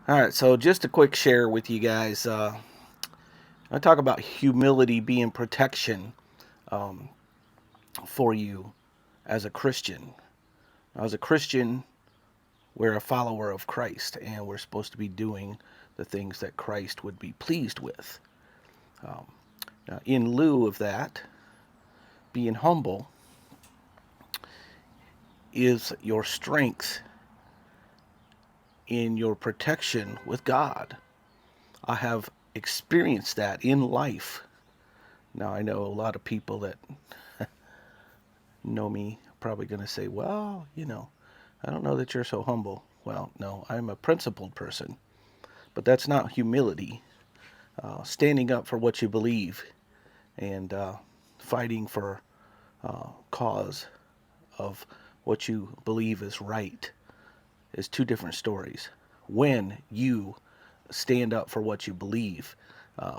All right, so just a quick share with you guys. I talk about humility being protection um, for you as a Christian. As a Christian, we're a follower of Christ, and we're supposed to be doing the things that Christ would be pleased with. Um, in lieu of that, being humble is your strength in your protection with God. I have experienced that in life. Now, I know a lot of people that know me probably going to say, well, I don't know that you're so humble. Well, no, I'm a principled person, but that's not humility. Standing up for what you believe and fighting for cause of what you believe is right is two different stories. When you stand up for what you believe,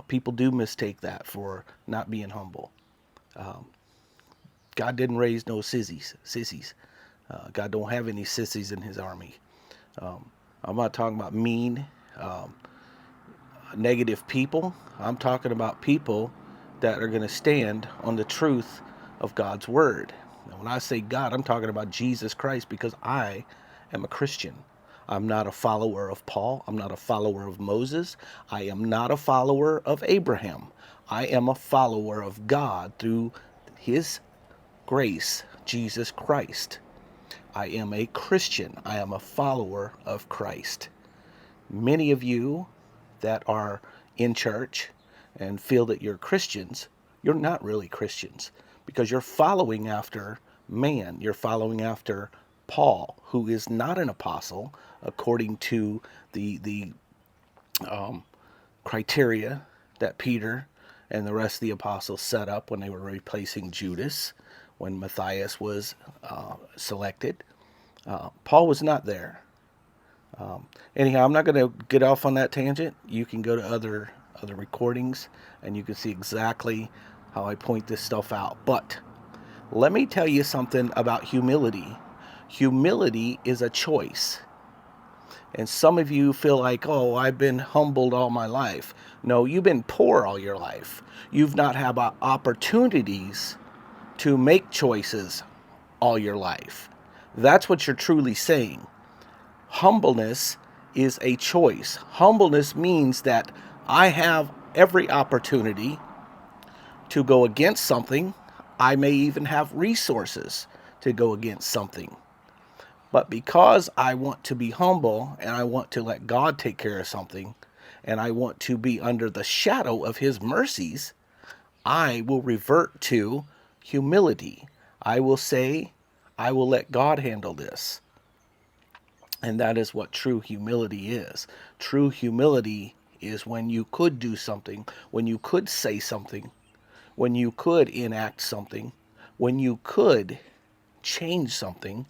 people do mistake that for not being humble. Um, God didn't raise no sissies. God don't have any sissies in his army. Um, I'm not talking about mean, um, negative people. I'm talking about people that are going to stand on the truth of God's word. And when I say God, I'm talking about Jesus Christ because I am a Christian. I'm not a follower of Paul. I'm not a follower of Moses. I am not a follower of Abraham. I am a follower of God through his grace, Jesus Christ. I am a Christian. I am a follower of Christ. Many of you that are in church and feel that you're Christians, you're not really Christians because you're following after man. You're following after Paul, who is not an apostle according to the um, criteria that Peter and the rest of the apostles set up when they were replacing Judas when Matthias was selected. Paul was not there. Anyhow, I'm not going to get off on that tangent. You can go to other recordings and you can see exactly how I point this stuff out. But let me tell you something about humility. Humility is a choice. And some of you feel like, oh, I've been humbled all my life. No, you've been poor all your life. You've not had opportunities to make choices all your life. That's what you're truly saying. Humbleness is a choice. Humbleness means that I have every opportunity to go against something. I may even have resources to go against something. But because I want to be humble and I want to let God take care of something and I want to be under the shadow of his mercies, I will revert to humility. I will say, I will let God handle this. And that is what true humility is. True humility is when you could do something, when you could say something, when you could enact something, when you could change something,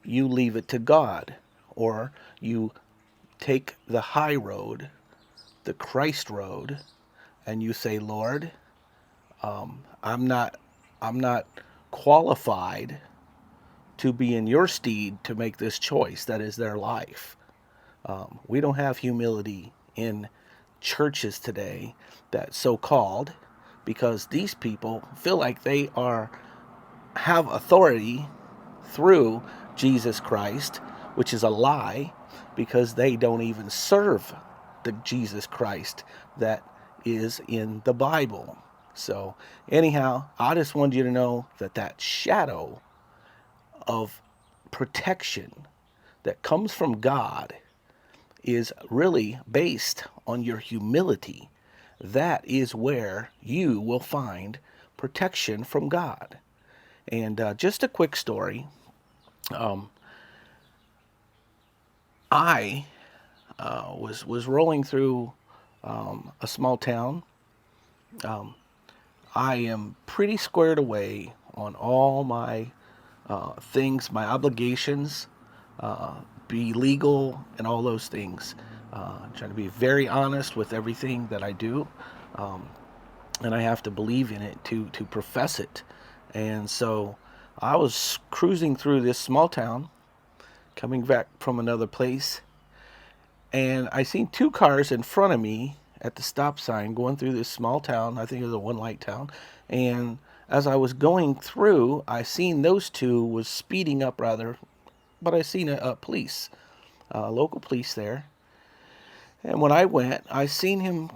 you leave it to God. Or you take the high road, the Christ road, and you say, Lord, I'm not I'm not qualified to be in your stead to make this choice that is their life. We don't have humility in churches today that so called because these people feel like they are have authority through Jesus Christ, which is a lie because they don't even serve the Jesus Christ that is in the Bible. So, anyhow, I just wanted you to know that that shadow of protection that comes from God is really based on your humility. That is where you will find protection from God. And just a quick story. Um, I was rolling through a small town. Um, I am pretty squared away on all my things, my obligations, uh, be legal, and all those things. Trying to be very honest with everything that I do, um, and I have to believe in it to profess it. And so I was cruising through this small town, coming back from another place, and I seen two cars in front of me at the stop sign going through this small town. I think it was a one light town. And as I was going through, I seen those two was speeding up rather, but I seen a police, local police there. And when I went, I seen him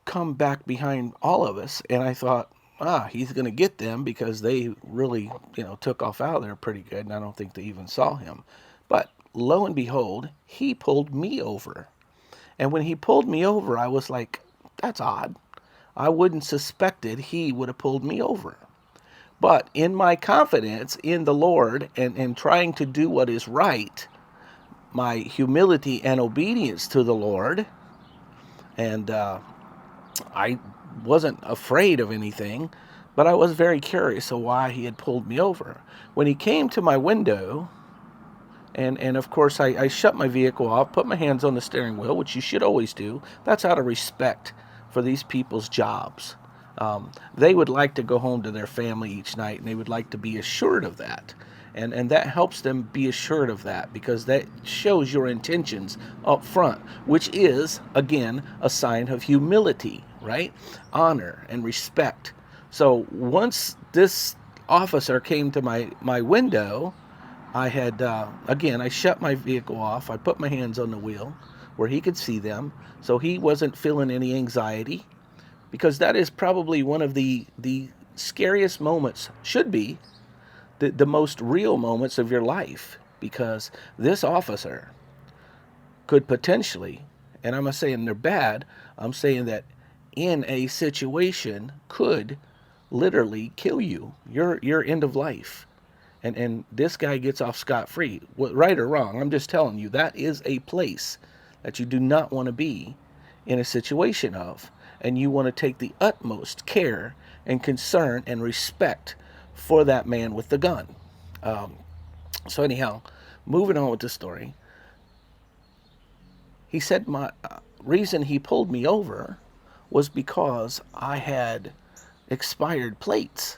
come back behind all of us, and I thought, he's going to get them because they really, took off out of there pretty good, and I don't think they even saw him. But lo and behold, he pulled me over. And when he pulled me over, I was like, that's odd. I wouldn't suspected he would have pulled me over. But in my confidence in the Lord and trying to do what is right, my humility and obedience to the Lord, and I wasn't afraid of anything, but I was very curious of why he had pulled me over. When he came to my window, and of course I shut my vehicle off, put my hands on the steering wheel, which you should always do. That's out of respect for these people's jobs. They would like to go home to their family each night, and they would like to be assured of that. And that helps them be assured of that, because that shows your intentions up front, which is, again, a sign of humility, right? Honor and respect. So once this officer came to my window, I had, again, I shut my vehicle off. I put my hands on the wheel where he could see them, so he wasn't feeling any anxiety, because that is probably one of the scariest moments, should be the most real moments of your life, because this officer could potentially, and I'm not saying they're bad, I'm saying that in a situation could literally kill you, your end of life. And this guy gets off scot-free. Right or wrong, I'm just telling you, that is a place that you do not want to be in a situation of. And you want to take the utmost care and concern and respect for that man with the gun. So anyhow, moving on with the story. He said my reason he pulled me over was because I had expired plates.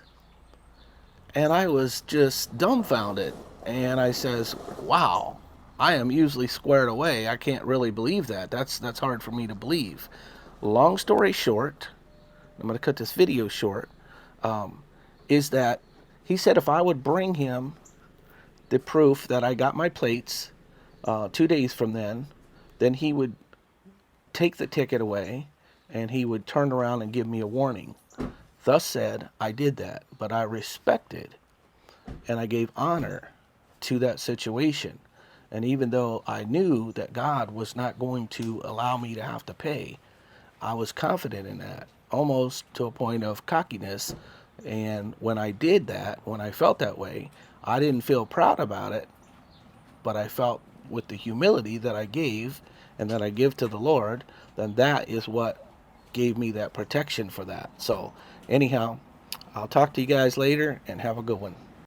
And I was just dumbfounded. And I says, wow, I am usually squared away. I can't really believe that. That's hard for me to believe. Long story short, I'm going to cut this video short, is that he said if I would bring him the proof that I got my plates 2 days from then he would take the ticket away and he would turn around and give me a warning. Thus said, I did that, but I respected and I gave honor to that situation. And even though I knew that God was not going to allow me to have to pay, I was confident in that, almost to a point of cockiness. And when I did that, when I felt that way, I didn't feel proud about it, but I felt with the humility that I gave and that I give to the Lord, then that is what gave me that protection for that. So anyhow, I'll talk to you guys later and have a good one.